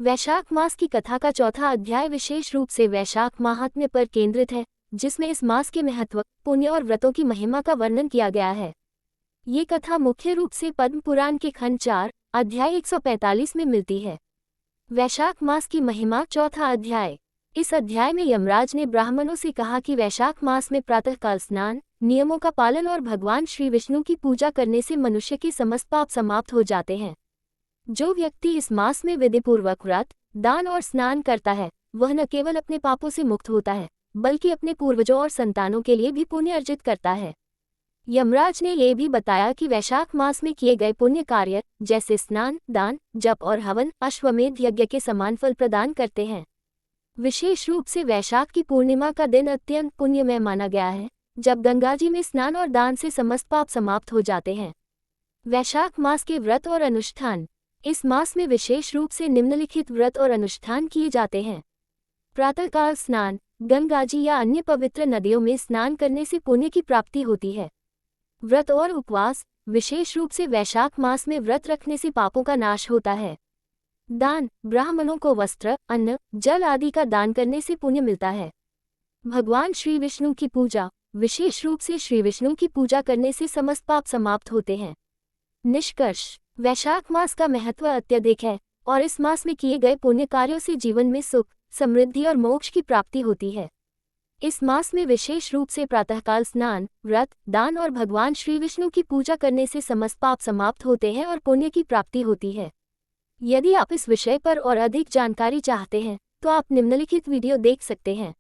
वैशाख मास की कथा का चौथा अध्याय विशेष रूप से वैशाख माहात्म्य पर केंद्रित है, जिसमें इस मास के महत्व, पुण्य और व्रतों की महिमा का वर्णन किया गया है। ये कथा मुख्य रूप से पद्म पुराण के खंड 4, अध्याय 145 में मिलती है। वैशाख मास की महिमा, चौथा अध्याय। इस अध्याय में यमराज ने ब्राह्मणों से कहा कि वैशाख मास में प्रातःकाल स्नान, नियमों का पालन और भगवान श्री विष्णु की पूजा करने से मनुष्य के समस्त पाप समाप्त हो जाते हैं। जो व्यक्ति इस मास में विधिपूर्वक व्रत, दान और स्नान करता है, वह न केवल अपने पापों से मुक्त होता है, बल्कि अपने पूर्वजों और संतानों के लिए भी पुण्य अर्जित करता है। यमराज ने यह भी बताया कि वैशाख मास में किए गए पुण्य कार्य, जैसे स्नान, दान, जप और हवन, अश्वमेध यज्ञ के समान फल प्रदान करते हैं। विशेष रूप से वैशाख की पूर्णिमा का दिन अत्यंत पुण्यमय माना गया है, जब गंगा जी में स्नान और दान से समस्त पाप समाप्त हो जाते हैं। वैशाख मास के व्रत और अनुष्ठान। इस मास में विशेष रूप से निम्नलिखित व्रत और अनुष्ठान किए जाते हैं। प्रातःकाल स्नान, गंगा जी या अन्य पवित्र नदियों में स्नान करने से पुण्य की प्राप्ति होती है। व्रत और उपवास, विशेष रूप से वैशाख मास में व्रत रखने से पापों का नाश होता है। दान, ब्राह्मणों को वस्त्र, अन्न, जल आदि का दान करने से पुण्य मिलता है। भगवान श्री विष्णु की पूजा, विशेष रूप से श्री विष्णु की पूजा करने से समस्त पाप समाप्त होते हैं। निष्कर्ष, वैशाख मास का महत्व अत्यधिक है और इस मास में किए गए पुण्य कार्यों से जीवन में सुख, समृद्धि और मोक्ष की प्राप्ति होती है। इस मास में विशेष रूप से प्रातःकाल स्नान, व्रत, दान और भगवान श्री विष्णु की पूजा करने से समस्त पाप समाप्त होते हैं और पुण्य की प्राप्ति होती है। यदि आप इस विषय पर और अधिक जानकारी चाहते हैं, तो आप निम्नलिखित वीडियो देख सकते हैं।